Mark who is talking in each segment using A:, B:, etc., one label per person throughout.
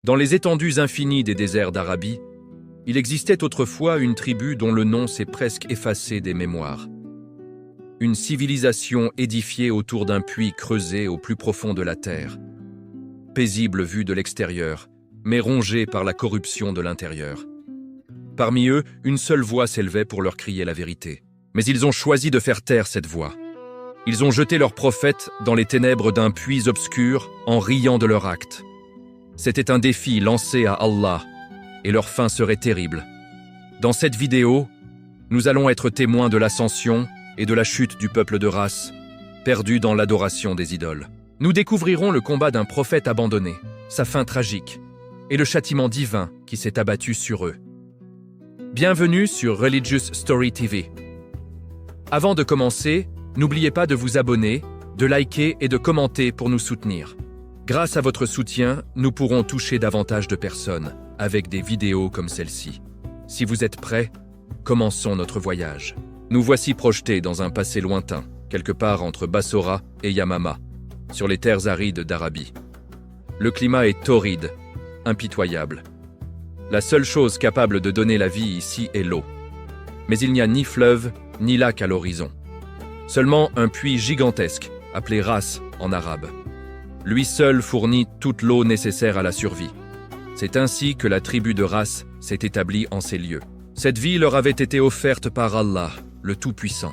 A: Dans les étendues infinies des déserts d'Arabie, il existait autrefois une tribu dont le nom s'est presque effacé des mémoires. Une civilisation édifiée autour d'un puits creusé au plus profond de la terre. Paisible vue de l'extérieur, mais rongée par la corruption de l'intérieur. Parmi eux, une seule voix s'élevait pour leur crier la vérité. Mais ils ont choisi de faire taire cette voix. Ils ont jeté leurs prophètes dans les ténèbres d'un puits obscur en riant de leur acte. C'était un défi lancé à Allah, et leur fin serait terrible. Dans cette vidéo, nous allons être témoins de l'ascension et de la chute du peuple de race, perdu dans l'adoration des idoles. Nous découvrirons le combat d'un prophète abandonné, sa fin tragique, et le châtiment divin qui s'est abattu sur eux. Bienvenue sur Religious Story TV. Avant de commencer, n'oubliez pas de vous abonner, de liker et de commenter pour nous soutenir. Grâce à votre soutien, nous pourrons toucher davantage de personnes avec des vidéos comme celle-ci. Si vous êtes prêts, commençons notre voyage. Nous voici projetés dans un passé lointain, quelque part entre Bassora et Yamama, sur les terres arides d'Arabie. Le climat est torride, impitoyable. La seule chose capable de donner la vie ici est l'eau. Mais il n'y a ni fleuve, ni lac à l'horizon. Seulement un puits gigantesque, appelé Ras en arabe. Lui seul fournit toute l'eau nécessaire à la survie. C'est ainsi que la tribu de Ras s'est établie en ces lieux. Cette vie leur avait été offerte par Allah, le Tout-Puissant.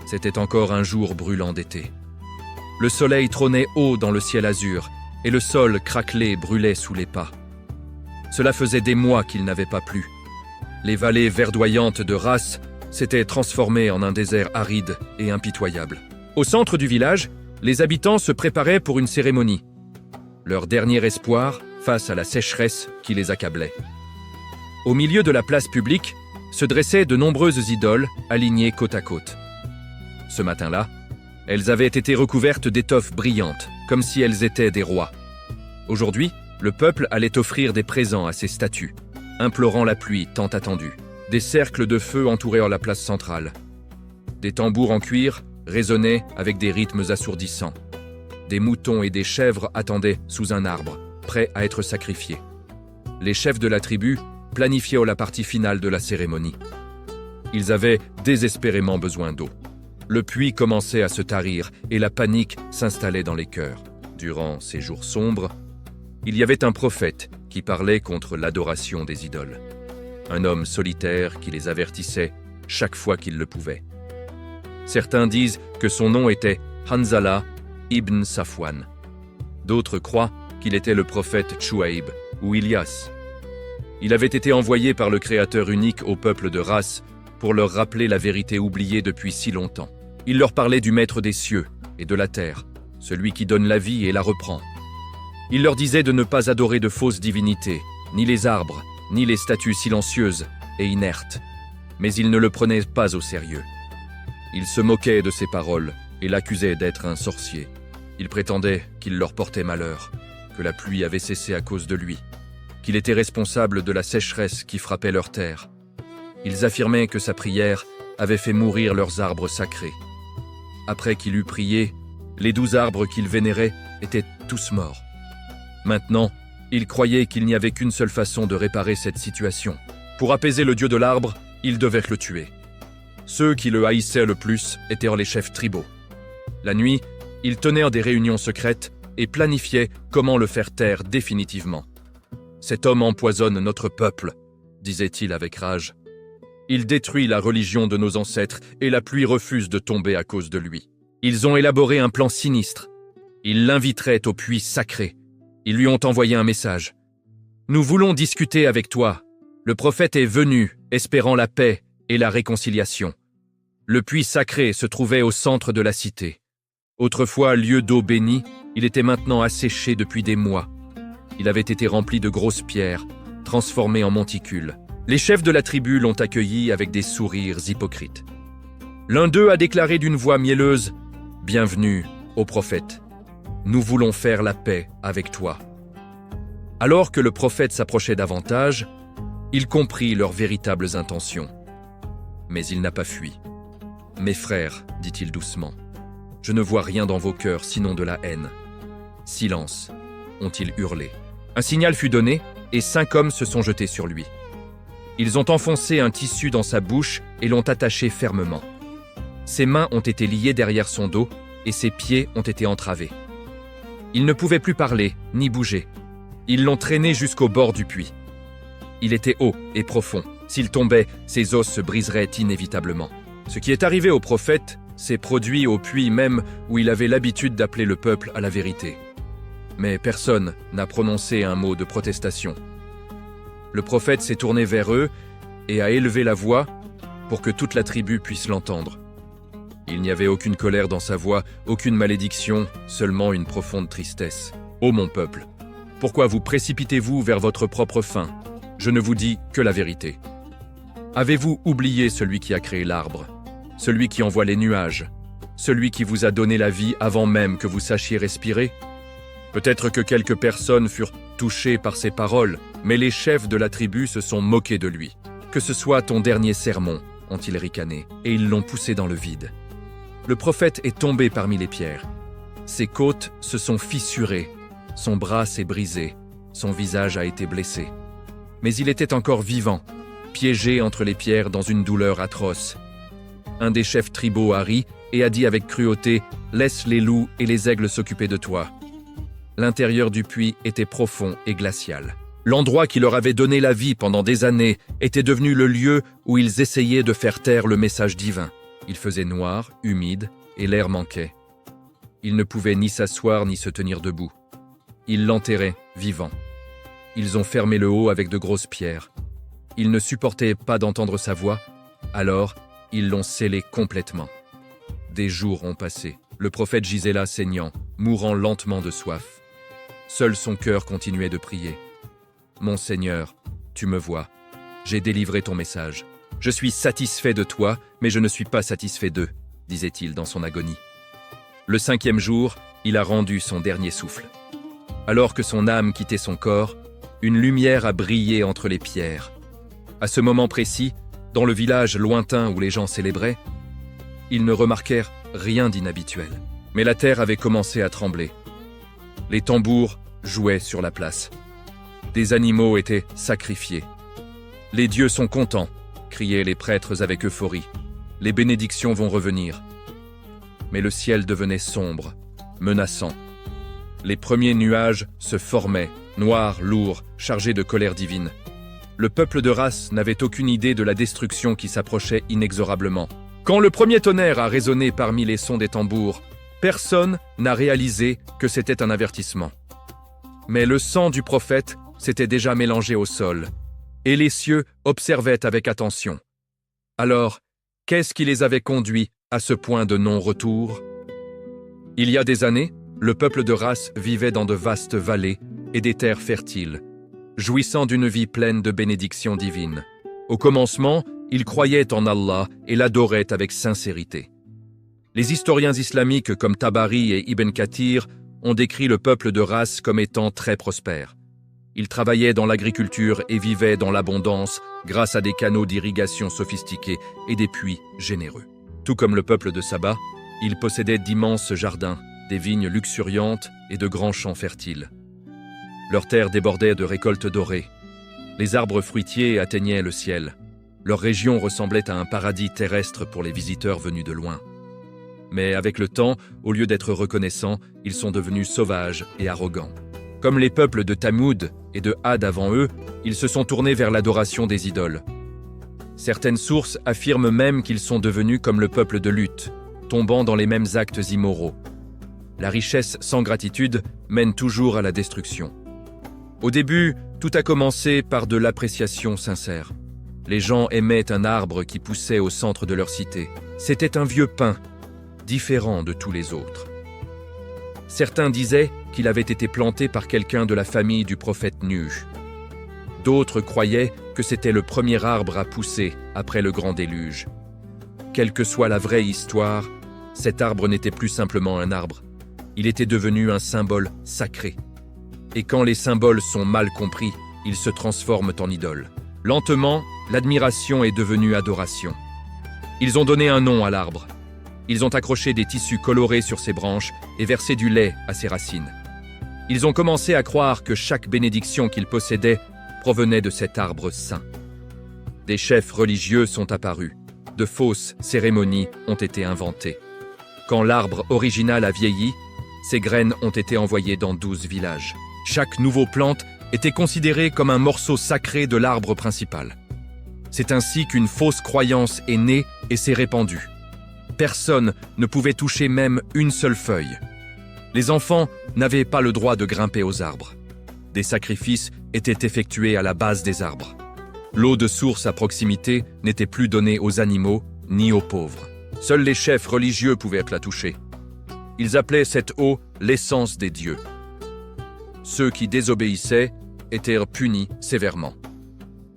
A: C'était encore un jour brûlant d'été. Le soleil trônait haut dans le ciel azur, et le sol craquelé brûlait sous les pas. Cela faisait des mois qu'il n'avait pas plu. Les vallées verdoyantes de Ras s'étaient transformées en un désert aride et impitoyable. Au centre du village, les habitants se préparaient pour une cérémonie. Leur dernier espoir face à la sécheresse qui les accablait. Au milieu de la place publique se dressaient de nombreuses idoles alignées côte à côte. Ce matin-là, elles avaient été recouvertes d'étoffes brillantes, comme si elles étaient des rois. Aujourd'hui, le peuple allait offrir des présents à ces statues, implorant la pluie tant attendue. Des cercles de feu entouraient la place centrale. Des tambours en cuir résonnaient avec des rythmes assourdissants. Des moutons et des chèvres attendaient sous un arbre, prêts à être sacrifiés. Les chefs de la tribu planifiaient la partie finale de la cérémonie. Ils avaient désespérément besoin d'eau. Le puits commençait à se tarir et la panique s'installait dans les cœurs. Durant ces jours sombres, il y avait un prophète qui parlait contre l'adoration des idoles. Un homme solitaire qui les avertissait chaque fois qu'il le pouvait. Certains disent que son nom était Hanzala ibn Safwan. D'autres croient qu'il était le prophète Chouaïb ou Ilyas. Il avait été envoyé par le Créateur unique au peuple de Ras pour leur rappeler la vérité oubliée depuis si longtemps. Il leur parlait du Maître des cieux et de la terre, celui qui donne la vie et la reprend. Il leur disait de ne pas adorer de fausses divinités, ni les arbres, ni les statues silencieuses et inertes. Mais ils ne le prenaient pas au sérieux. Ils se moquaient de ses paroles et l'accusaient d'être un sorcier. Ils prétendaient qu'il leur portait malheur, que la pluie avait cessé à cause de lui, qu'il était responsable de la sécheresse qui frappait leur terre. Ils affirmaient que sa prière avait fait mourir leurs arbres sacrés. Après qu'il eut prié, les 12 arbres qu'il vénérait étaient tous morts. Maintenant, ils croyaient qu'il n'y avait qu'une seule façon de réparer cette situation. Pour apaiser le dieu de l'arbre, ils devaient le tuer. Ceux qui le haïssaient le plus étaient les chefs tribaux. La nuit, ils tenaient des réunions secrètes et planifiaient comment le faire taire définitivement. « Cet homme empoisonne notre peuple », disait-il avec rage. « Il détruit la religion de nos ancêtres et la pluie refuse de tomber à cause de lui. » Ils ont élaboré un plan sinistre. Ils l'inviteraient au puits sacré. Ils lui ont envoyé un message. « Nous voulons discuter avec toi. Le prophète est venu, espérant la paix et la réconciliation. » Le puits sacré se trouvait au centre de la cité. Autrefois lieu d'eau bénie, il était maintenant asséché depuis des mois. Il avait été rempli de grosses pierres, transformées en monticules. Les chefs de la tribu l'ont accueilli avec des sourires hypocrites. L'un d'eux a déclaré d'une voix mielleuse « Bienvenue, ô prophète. Nous voulons faire la paix avec toi. » Alors que le prophète s'approchait davantage, il comprit leurs véritables intentions. Mais il n'a pas fui. « Mes frères, dit-il doucement, je ne vois rien dans vos cœurs sinon de la haine. » « Silence !» ont-ils hurlé. Un signal fut donné, et 5 hommes se sont jetés sur lui. Ils ont enfoncé un tissu dans sa bouche et l'ont attaché fermement. Ses mains ont été liées derrière son dos, et ses pieds ont été entravés. Il ne pouvait plus parler, ni bouger. Ils l'ont traîné jusqu'au bord du puits. Il était haut et profond. S'il tombait, ses os se briseraient inévitablement. Ce qui est arrivé au prophète s'est produit au puits même où il avait l'habitude d'appeler le peuple à la vérité. Mais personne n'a prononcé un mot de protestation. Le prophète s'est tourné vers eux et a élevé la voix pour que toute la tribu puisse l'entendre. Il n'y avait aucune colère dans sa voix, aucune malédiction, seulement une profonde tristesse. « Ô mon peuple, pourquoi vous précipitez-vous vers votre propre fin? Je ne vous dis que la vérité. Avez-vous oublié celui qui a créé l'arbre, celui qui envoie les nuages, celui qui vous a donné la vie avant même que vous sachiez respirer? Peut-être que quelques personnes furent touchées par ces paroles, mais les chefs de la tribu se sont moqués de lui. Que ce soit ton dernier sermon, ont-ils ricané, et ils l'ont poussé dans le vide. Le prophète est tombé parmi les pierres. Ses côtes se sont fissurées, son bras s'est brisé, son visage a été blessé. Mais il était encore vivant, piégé entre les pierres dans une douleur atroce. Un des chefs tribaux a ri et a dit avec cruauté « Laisse les loups et les aigles s'occuper de toi ». L'intérieur du puits était profond et glacial. L'endroit qui leur avait donné la vie pendant des années était devenu le lieu où ils essayaient de faire taire le message divin. Il faisait noir, humide, et l'air manquait. Ils ne pouvaient ni s'asseoir ni se tenir debout. Ils l'enterraient, vivant. Ils ont fermé le haut avec de grosses pierres. Ils ne supportaient pas d'entendre sa voix, alors ils l'ont scellé complètement. Des jours ont passé. Le prophète gisait là saignant, mourant lentement de soif. Seul son cœur continuait de prier. « Mon Seigneur, tu me vois. J'ai délivré ton message. Je suis satisfait de toi, mais je ne suis pas satisfait d'eux, disait-il dans son agonie. Le 5e jour, il a rendu son dernier souffle. Alors que son âme quittait son corps, une lumière a brillé entre les pierres. À ce moment précis, dans le village lointain où les gens célébraient, ils ne remarquèrent rien d'inhabituel. Mais la terre avait commencé à trembler. Les tambours jouaient sur la place. Des animaux étaient sacrifiés. « Les dieux sont contents !» criaient les prêtres avec euphorie. « Les bénédictions vont revenir. » Mais le ciel devenait sombre, menaçant. Les premiers nuages se formaient, noirs, lourds, chargés de colère divine. Le peuple de race n'avait aucune idée de la destruction qui s'approchait inexorablement. Quand le premier tonnerre a résonné parmi les sons des tambours, personne n'a réalisé que c'était un avertissement. Mais le sang du prophète s'était déjà mélangé au sol, et les cieux observaient avec attention. Alors, qu'est-ce qui les avait conduits à ce point de non-retour? Il y a des années, le peuple de race vivait dans de vastes vallées et des terres fertiles, jouissant d'une vie pleine de bénédictions divines. Au commencement, ils croyaient en Allah et l'adoraient avec sincérité. Les historiens islamiques comme Tabari et Ibn Kathir ont décrit le peuple de race comme étant très prospère. Ils travaillaient dans l'agriculture et vivaient dans l'abondance grâce à des canaux d'irrigation sophistiqués et des puits généreux. Tout comme le peuple de Saba, ils possédaient d'immenses jardins, des vignes luxuriantes et de grands champs fertiles. Leurs terres débordaient de récoltes dorées. Les arbres fruitiers atteignaient le ciel. Leur région ressemblait à un paradis terrestre pour les visiteurs venus de loin. Mais avec le temps, au lieu d'être reconnaissants, ils sont devenus sauvages et arrogants. Comme les peuples de Thamoud et de Had avant eux, ils se sont tournés vers l'adoration des idoles. Certaines sources affirment même qu'ils sont devenus comme le peuple de Lut, tombant dans les mêmes actes immoraux. La richesse sans gratitude mène toujours à la destruction. Au début, tout a commencé par de l'appréciation sincère. Les gens aimaient un arbre qui poussait au centre de leur cité. C'était un vieux pin, différent de tous les autres. Certains disaient qu'il avait été planté par quelqu'un de la famille du prophète Nuh. D'autres croyaient que c'était le premier arbre à pousser après le grand déluge. Quelle que soit la vraie histoire, cet arbre n'était plus simplement un arbre. Il était devenu un symbole sacré. Et quand les symboles sont mal compris, ils se transforment en idoles. Lentement, l'admiration est devenue adoration. Ils ont donné un nom à l'arbre. Ils ont accroché des tissus colorés sur ses branches et versé du lait à ses racines. Ils ont commencé à croire que chaque bénédiction qu'ils possédaient provenait de cet arbre saint. Des chefs religieux sont apparus. De fausses cérémonies ont été inventées. Quand l'arbre original a vieilli, ses graines ont été envoyées dans 12 villages. Chaque nouvelle plante était considérée comme un morceau sacré de l'arbre principal. C'est ainsi qu'une fausse croyance est née et s'est répandue. Personne ne pouvait toucher même une seule feuille. Les enfants n'avaient pas le droit de grimper aux arbres. Des sacrifices étaient effectués à la base des arbres. L'eau de source à proximité n'était plus donnée aux animaux ni aux pauvres. Seuls les chefs religieux pouvaient la toucher. Ils appelaient cette eau l'essence des dieux. Ceux qui désobéissaient étaient punis sévèrement.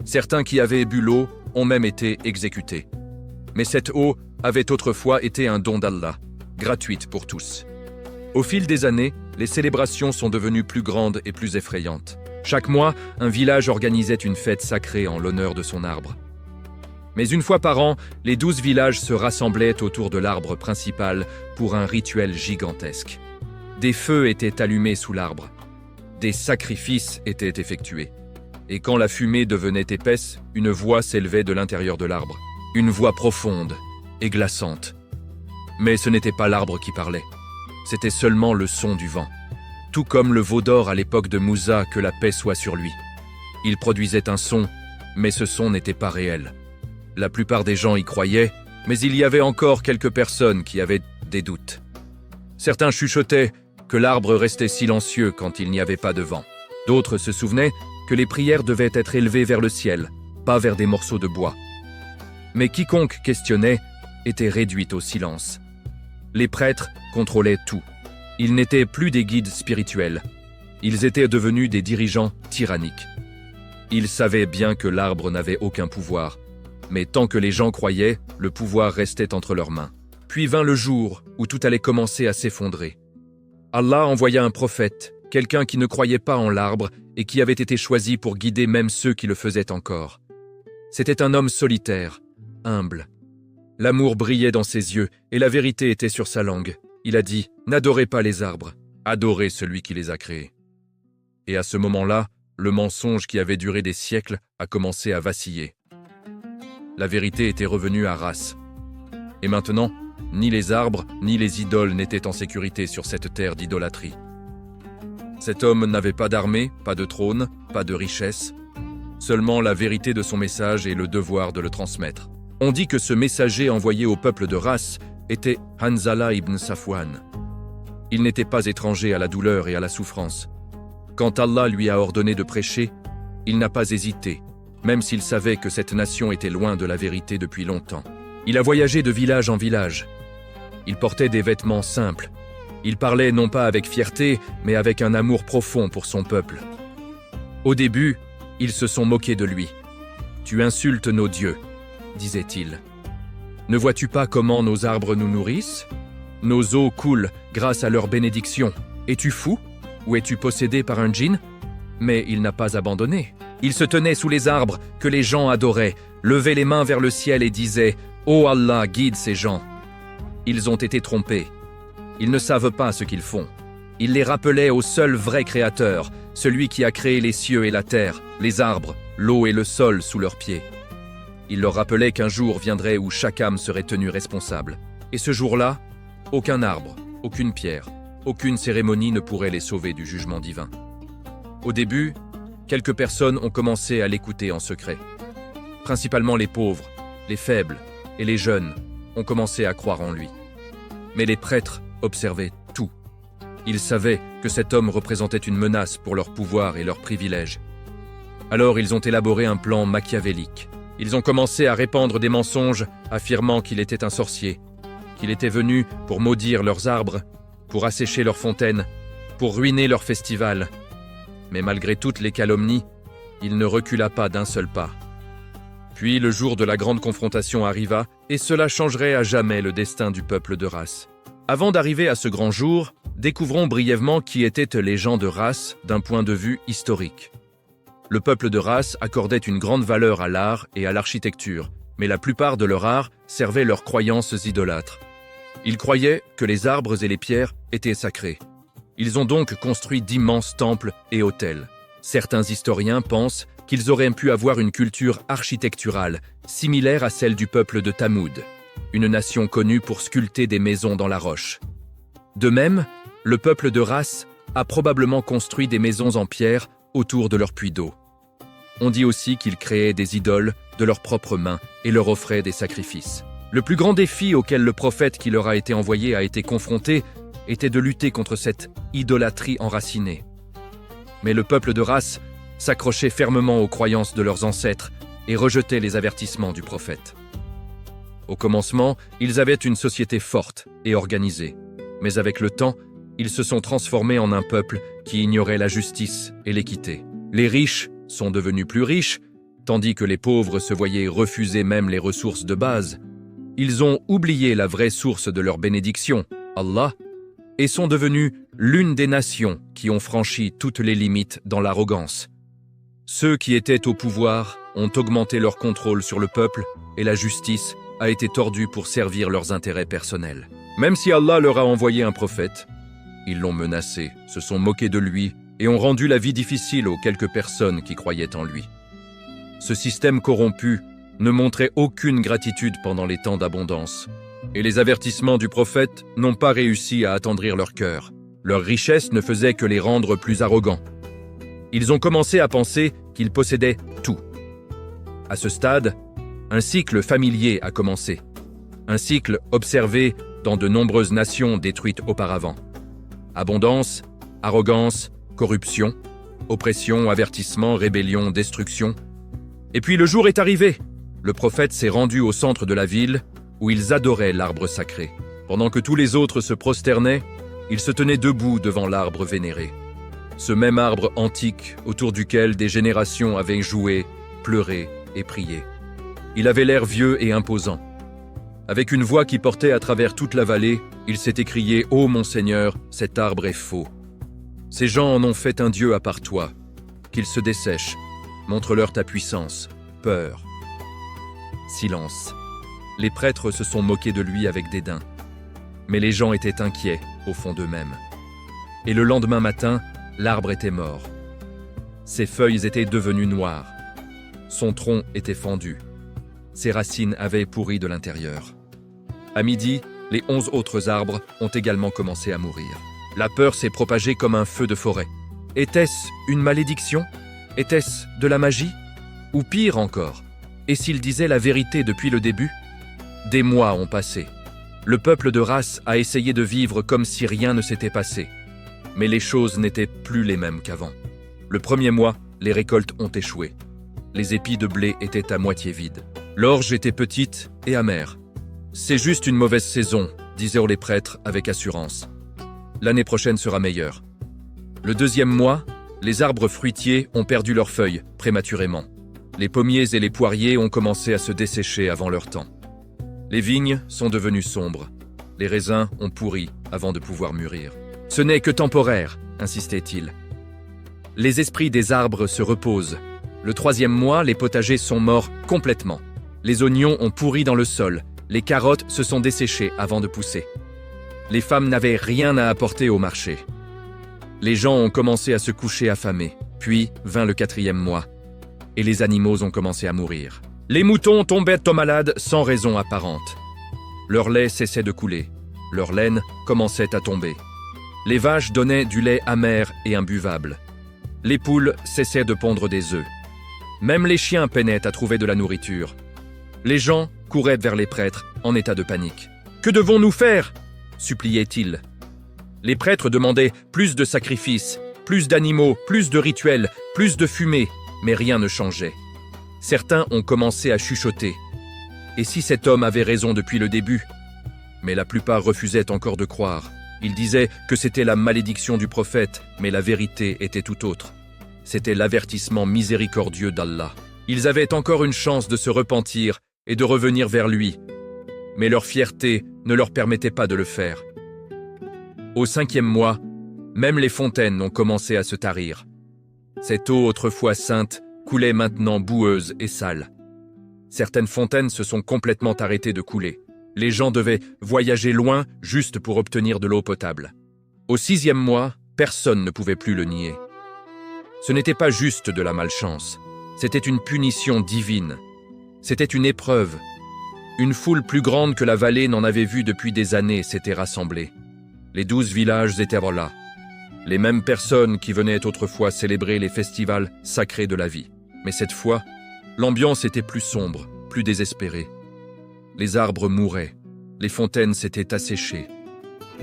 A: Certains qui avaient bu l'eau ont même été exécutés. Mais cette eau avait autrefois été un don d'Allah, gratuite pour tous. Au fil des années, les célébrations sont devenues plus grandes et plus effrayantes. Chaque mois, un village organisait une fête sacrée en l'honneur de son arbre. Mais une fois par an, les 12 villages se rassemblaient autour de l'arbre principal pour un rituel gigantesque. Des feux étaient allumés sous l'arbre. Des sacrifices étaient effectués. Et quand la fumée devenait épaisse, une voix s'élevait de l'intérieur de l'arbre. Une voix profonde et glaçante. Mais ce n'était pas l'arbre qui parlait. C'était seulement le son du vent. Tout comme le veau d'or à l'époque de Moussa, que la paix soit sur lui. Il produisait un son, mais ce son n'était pas réel. La plupart des gens y croyaient, mais il y avait encore quelques personnes qui avaient des doutes. Certains chuchotaient que l'arbre restait silencieux quand il n'y avait pas de vent. D'autres se souvenaient que les prières devaient être élevées vers le ciel, pas vers des morceaux de bois. Mais quiconque questionnait était réduit au silence. Les prêtres contrôlaient tout. Ils n'étaient plus des guides spirituels. Ils étaient devenus des dirigeants tyranniques. Ils savaient bien que l'arbre n'avait aucun pouvoir, mais tant que les gens croyaient, le pouvoir restait entre leurs mains. Puis vint le jour où tout allait commencer à s'effondrer. Allah envoya un prophète, quelqu'un qui ne croyait pas en l'arbre et qui avait été choisi pour guider même ceux qui le faisaient encore. C'était un homme solitaire, humble. L'amour brillait dans ses yeux et la vérité était sur sa langue. Il a dit « N'adorez pas les arbres, adorez celui qui les a créés. » Et à ce moment-là, le mensonge qui avait duré des siècles a commencé à vaciller. La vérité était revenue à Ras. Et maintenant, ni les arbres, ni les idoles n'étaient en sécurité sur cette terre d'idolâtrie. Cet homme n'avait pas d'armée, pas de trône, pas de richesse, seulement la vérité de son message et le devoir de le transmettre. On dit que ce messager envoyé au peuple de Ras était Hanzala ibn Safwan. Il n'était pas étranger à la douleur et à la souffrance. Quand Allah lui a ordonné de prêcher, il n'a pas hésité, même s'il savait que cette nation était loin de la vérité depuis longtemps. Il a voyagé de village en village. Il portait des vêtements simples. Il parlait non pas avec fierté, mais avec un amour profond pour son peuple. Au début, ils se sont moqués de lui. « Tu insultes nos dieux », disait-il. « Ne vois-tu pas comment nos arbres nous nourrissent? Nos eaux coulent grâce à leur bénédiction. Es-tu fou? Ou es-tu possédé par un djinn ?» Mais il n'a pas abandonné. Il se tenait sous les arbres que les gens adoraient, levait les mains vers le ciel et disait « Oh Allah, guide ces gens !» Ils ont été trompés. Ils ne savent pas ce qu'ils font. Il les rappelait au seul vrai créateur, celui qui a créé les cieux et la terre, les arbres, l'eau et le sol sous leurs pieds. Il leur rappelait qu'un jour viendrait où chaque âme serait tenue responsable. Et ce jour-là, aucun arbre, aucune pierre, aucune cérémonie ne pourrait les sauver du jugement divin. Au début, quelques personnes ont commencé à l'écouter en secret. Principalement les pauvres, les faibles et les jeunes ont commencé à croire en lui. Mais les prêtres observaient tout. Ils savaient que cet homme représentait une menace pour leur pouvoir et leurs privilèges. Alors ils ont élaboré un plan machiavélique. Ils ont commencé à répandre des mensonges, affirmant qu'il était un sorcier, qu'il était venu pour maudire leurs arbres, pour assécher leurs fontaines, pour ruiner leurs festivals. Mais malgré toutes les calomnies, il ne recula pas d'un seul pas. Puis le jour de la grande confrontation arriva, et cela changerait à jamais le destin du peuple de Ras. Avant d'arriver à ce grand jour, découvrons brièvement qui étaient les gens de Ras d'un point de vue historique. Le peuple de Ras accordait une grande valeur à l'art et à l'architecture, mais la plupart de leur art servait leurs croyances idolâtres. Ils croyaient que les arbres et les pierres étaient sacrés. Ils ont donc construit d'immenses temples et hôtels. Certains historiens pensent qu'ils auraient pu avoir une culture architecturale similaire à celle du peuple de Thamoud, une nation connue pour sculpter des maisons dans la roche. De même, le peuple de Ras a probablement construit des maisons en pierre autour de leur puits d'eau. On dit aussi qu'ils créaient des idoles de leurs propres mains et leur offraient des sacrifices. Le plus grand défi auquel le prophète qui leur a été envoyé a été confronté était de lutter contre cette idolâtrie enracinée. Mais le peuple de Ras s'accrochait fermement aux croyances de leurs ancêtres et rejetait les avertissements du prophète. Au commencement, ils avaient une société forte et organisée, mais avec le temps, ils se sont transformés en un peuple qui ignorait la justice et l'équité. Les riches sont devenus plus riches, tandis que les pauvres se voyaient refuser même les ressources de base. Ils ont oublié la vraie source de leur bénédiction, Allah, et sont devenus l'une des nations qui ont franchi toutes les limites dans l'arrogance. Ceux qui étaient au pouvoir ont augmenté leur contrôle sur le peuple et la justice a été tordue pour servir leurs intérêts personnels. Même si Allah leur a envoyé un prophète, ils l'ont menacé, se sont moqués de lui et ont rendu la vie difficile aux quelques personnes qui croyaient en lui. Ce système corrompu ne montrait aucune gratitude pendant les temps d'abondance, et les avertissements du prophète n'ont pas réussi à attendrir leur cœur. Leur richesse ne faisait que les rendre plus arrogants. Ils ont commencé à penser qu'ils possédaient tout. À ce stade, un cycle familier a commencé. Un cycle observé dans de nombreuses nations détruites auparavant. Abondance, arrogance, corruption, oppression, avertissement, rébellion, destruction. Et puis le jour est arrivé. Le prophète s'est rendu au centre de la ville où ils adoraient l'arbre sacré. Pendant que tous les autres se prosternaient, il se tenait debout devant l'arbre vénéré. Ce même arbre antique autour duquel des générations avaient joué, pleuré et prié. Il avait l'air vieux et imposant. Avec une voix qui portait à travers toute la vallée, il s'est écrié « Ô mon Seigneur, cet arbre est faux. Ces gens en ont fait un Dieu à part toi. Qu'ils se dessèchent. Montre-leur ta puissance. Peur. » Silence. Les prêtres se sont moqués de lui avec dédain. Mais les gens étaient inquiets au fond d'eux-mêmes. Et le lendemain matin, l'arbre était mort. Ses feuilles étaient devenues noires. Son tronc était fendu. Ses racines avaient pourri de l'intérieur. À midi, les 11 autres arbres ont également commencé à mourir. La peur s'est propagée comme un feu de forêt. Était-ce une malédiction? Était-ce de la magie? Ou pire encore, et s'il disait la vérité depuis le début? Des mois ont passé. Le peuple de Ras a essayé de vivre comme si rien ne s'était passé. Mais les choses n'étaient plus les mêmes qu'avant. Le premier mois, les récoltes ont échoué. Les épis de blé étaient à moitié vides. L'orge était petite et amère. C'est juste une mauvaise saison, disaient les prêtres avec assurance. L'année prochaine sera meilleure. Le deuxième mois, les arbres fruitiers ont perdu leurs feuilles prématurément. Les pommiers et les poiriers ont commencé à se dessécher avant leur temps. Les vignes sont devenues sombres. Les raisins ont pourri avant de pouvoir mûrir. Ce n'est que temporaire, insistait-il. Les esprits des arbres se reposent. Le troisième mois, les potagers sont morts complètement. Les oignons ont pourri dans le sol. Les carottes se sont desséchées avant de pousser. Les femmes n'avaient rien à apporter au marché. Les gens ont commencé à se coucher affamés. Puis vint le quatrième mois, et les animaux ont commencé à mourir. Les moutons tombaient malades sans raison apparente. Leur lait cessait de couler. Leur laine commençait à tomber. Les vaches donnaient du lait amer et imbuvable. Les poules cessaient de pondre des œufs. Même les chiens peinaient à trouver de la nourriture. Les gens couraient vers les prêtres en état de panique. « Que devons-nous faire ?» suppliaient-ils. Les prêtres demandaient plus de sacrifices, plus d'animaux, plus de rituels, plus de fumée, mais rien ne changeait. Certains ont commencé à chuchoter. Et si cet homme avait raison depuis le début? Mais la plupart refusaient encore de croire. Ils disaient que c'était la malédiction du prophète, mais la vérité était tout autre. C'était l'avertissement miséricordieux d'Allah. Ils avaient encore une chance de se repentir et de revenir vers lui. Mais leur fierté ne leur permettait pas de le faire. Au 5e mois, même les fontaines ont commencé à se tarir. Cette eau autrefois sainte coulait maintenant boueuse et sale. Certaines fontaines se sont complètement arrêtées de couler. Les gens devaient voyager loin juste pour obtenir de l'eau potable. Au 6e mois, Personne ne pouvait plus le nier. Ce n'était pas juste de la malchance, c'était une punition divine. C'était une épreuve. Une foule plus grande que la vallée n'en avait vu depuis des années s'était rassemblée. Les 12 villages étaient là. Les mêmes personnes qui venaient autrefois célébrer les festivals sacrés de la vie. Mais cette fois, l'ambiance était plus sombre, plus désespérée. Les arbres mouraient, les fontaines s'étaient asséchées.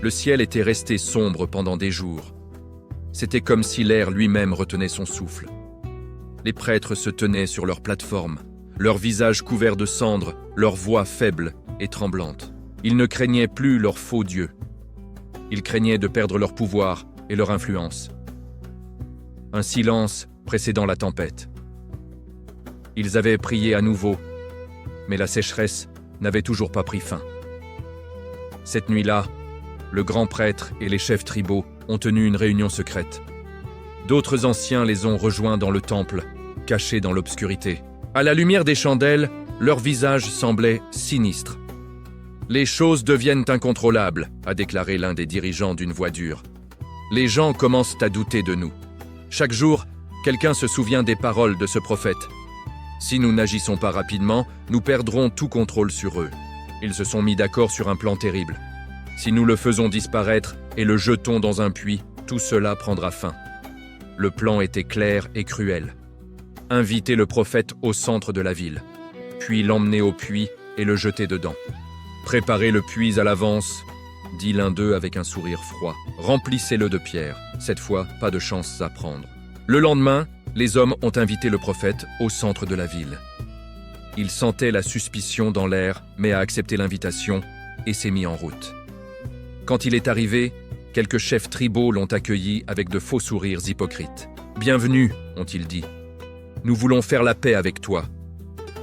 A: Le ciel était resté sombre pendant des jours. C'était comme si l'air lui-même retenait son souffle. Les prêtres se tenaient sur leur plateforme, leurs visages couverts de cendres, leurs voix faibles et tremblantes. Ils ne craignaient plus leurs faux dieux. Ils craignaient de perdre leur pouvoir et leur influence. Un silence précédant la tempête. Ils avaient prié à nouveau, mais la sécheresse n'avait toujours pas pris fin. Cette nuit-là, le grand prêtre et les chefs tribaux ont tenu une réunion secrète. D'autres anciens les ont rejoints dans le temple, cachés dans l'obscurité. À la lumière des chandelles, leurs visages semblaient sinistres. « Les choses deviennent incontrôlables », a déclaré l'un des dirigeants d'une voix dure. « Les gens commencent à douter de nous. Chaque jour, quelqu'un se souvient des paroles de ce prophète. Si nous n'agissons pas rapidement, nous perdrons tout contrôle sur eux. Ils se sont mis d'accord sur un plan terrible. Si nous le faisons disparaître et le jetons dans un puits, tout cela prendra fin. » Le plan était clair et cruel. Inviter le prophète au centre de la ville, puis l'emmener au puits et le jeter dedans. Préparez le puits à l'avance, dit l'un d'eux avec un sourire froid. Remplissez-le de pierres, cette fois pas de chances à prendre. Le lendemain, les hommes ont invité le prophète au centre de la ville. Il sentait la suspicion dans l'air, mais a accepté l'invitation et s'est mis en route. Quand il est arrivé, quelques chefs tribaux l'ont accueilli avec de faux sourires hypocrites. « Bienvenue », ont-ils dit. « Nous voulons faire la paix avec toi.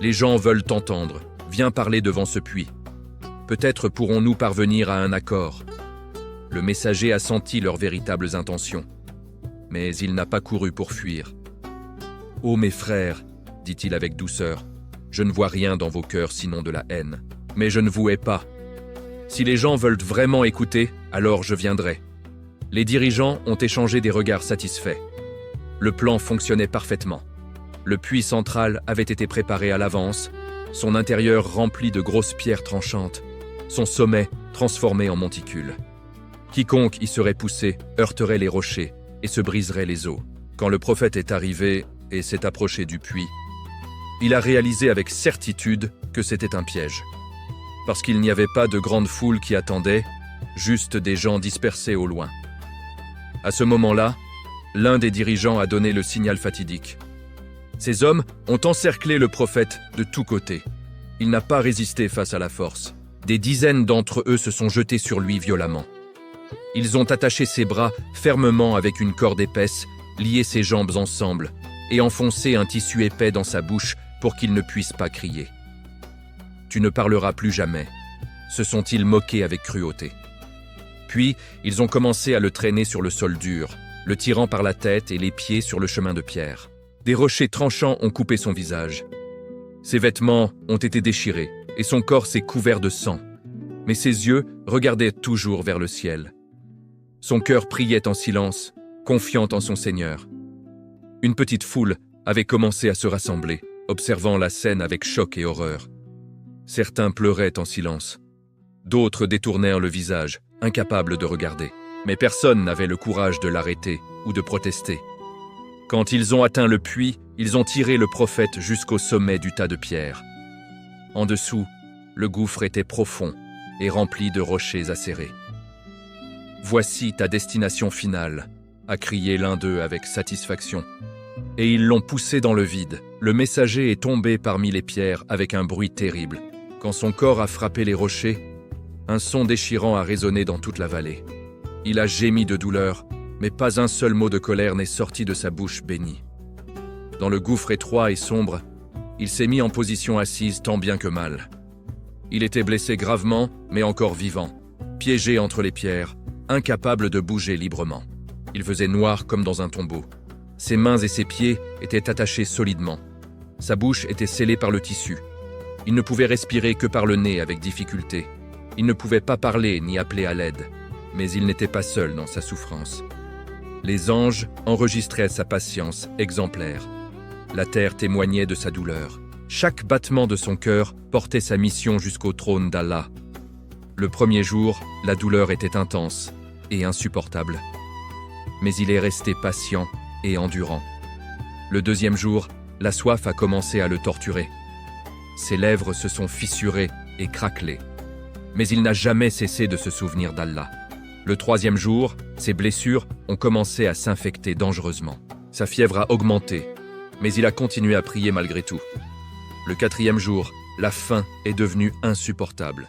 A: Les gens veulent t'entendre. Viens parler devant ce puits. Peut-être pourrons-nous parvenir à un accord. » Le messager a senti leurs véritables intentions. Mais il n'a pas couru pour fuir. « Ô mes frères, dit-il avec douceur, je ne vois rien dans vos cœurs sinon de la haine. Mais je ne vous hais pas. Si les gens veulent vraiment écouter, alors je viendrai. » Les dirigeants ont échangé des regards satisfaits. Le plan fonctionnait parfaitement. Le puits central avait été préparé à l'avance, son intérieur rempli de grosses pierres tranchantes, son sommet transformé en monticule. Quiconque y serait poussé heurterait les rochers et se briserait les os. Quand le prophète est arrivé et s'est approché du puits, il a réalisé avec certitude que c'était un piège. Parce qu'il n'y avait pas de grande foule qui attendait, juste des gens dispersés au loin. À ce moment-là, l'un des dirigeants a donné le signal fatidique. Ces hommes ont encerclé le prophète de tous côtés. Il n'a pas résisté face à la force. Des dizaines d'entre eux se sont jetés sur lui violemment. Ils ont attaché ses bras fermement avec une corde épaisse, lié ses jambes ensemble et enfoncé un tissu épais dans sa bouche pour qu'il ne puisse pas crier. « Tu ne parleras plus jamais », se sont-ils moqués avec cruauté. Puis, ils ont commencé à le traîner sur le sol dur, le tirant par la tête et les pieds sur le chemin de pierre. Des rochers tranchants ont coupé son visage. Ses vêtements ont été déchirés et son corps s'est couvert de sang. Mais ses yeux regardaient toujours vers le ciel. Son cœur priait en silence, confiant en son Seigneur. Une petite foule avait commencé à se rassembler, observant la scène avec choc et horreur. Certains pleuraient en silence. D'autres détournèrent le visage, incapables de regarder. Mais personne n'avait le courage de l'arrêter ou de protester. Quand ils ont atteint le puits, ils ont tiré le prophète jusqu'au sommet du tas de pierres. En dessous, le gouffre était profond et rempli de rochers acérés. « Voici ta destination finale », a crié l'un d'eux avec satisfaction. Et ils l'ont poussé dans le vide. Le messager est tombé parmi les pierres avec un bruit terrible. Quand son corps a frappé les rochers, un son déchirant a résonné dans toute la vallée. Il a gémi de douleur, mais pas un seul mot de colère n'est sorti de sa bouche bénie. Dans le gouffre étroit et sombre, il s'est mis en position assise tant bien que mal. Il était blessé gravement, mais encore vivant, piégé entre les pierres, incapable de bouger librement. Il faisait noir comme dans un tombeau. Ses mains et ses pieds étaient attachés solidement. Sa bouche était scellée par le tissu. Il ne pouvait respirer que par le nez avec difficulté. Il ne pouvait pas parler ni appeler à l'aide. Mais il n'était pas seul dans sa souffrance. Les anges enregistraient sa patience exemplaire. La terre témoignait de sa douleur. Chaque battement de son cœur portait sa mission jusqu'au trône d'Allah. Le premier jour, la douleur était intense et insupportable. Mais il est resté patient et endurant. Le deuxième jour, la soif a commencé à le torturer. Ses lèvres se sont fissurées et craquelées. Mais il n'a jamais cessé de se souvenir d'Allah. Le troisième jour, ses blessures ont commencé à s'infecter dangereusement. Sa fièvre a augmenté, mais il a continué à prier malgré tout. Le quatrième jour, la faim est devenue insupportable.